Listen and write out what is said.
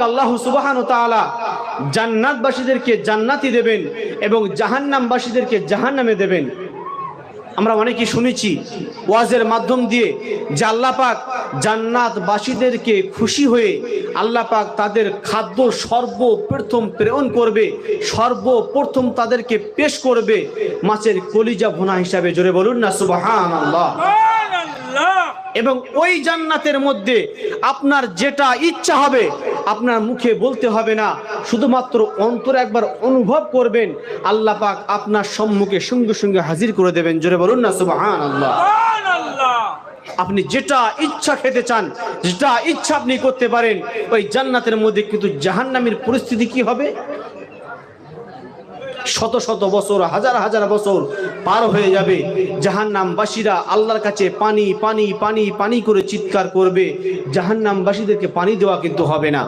আল্লাহ সুবহানাহু ওয়া তাআলা জান্নাতবাসীদেরকে জান্নাতি দেবেন এবং জাহান্নামবাসীদেরকে জাহান্নামে দেবেন। আমরা অনেকেই শুনেছি ওয়াজের মাধ্যম দিয়ে যে আল্লাহ পাক জান্নাতবাসীদেরকে খুশি হয়ে আল্লাহ পাক তাদের খাদ্য সর্বপ্রথম প্রেরণ করবে, সর্বপ্রথম তাদেরকে পেশ করবে মাছের কলিজা ভুনা হিসাবে। জোরে বলুন না সুবহানাল্লাহ। এবং ওই জান্নাতের মধ্যে আপনার যেটা ইচ্ছা হবে আপনার মুখে বলতে হবে না, শুধুমাত্র অন্তরে একবার অনুভব করবেন, আল্লাহ পাক আপনার সম্মুখে সঙ্গে সঙ্গে হাজির করে দেবেন। জোরে বলুন না সুবহানাল্লাহ। আপনি যেটা ইচ্ছা খেতে চান, যেটা ইচ্ছা আপনি করতে পারেন ওই জান্নাতের মধ্যে। কিন্তু জাহান্নামের পরিস্থিতি কি হবে? শত শত বছর, হাজার হাজার বছর পার হয়ে যাবে, জাহান্নামবাসীরা আল্লাহর কাছে পানি পানি পানি পানি করে চিৎকার করবে, জাহান্নামবাসীদেরকে পানি দেওয়া কিন্তু হবে না।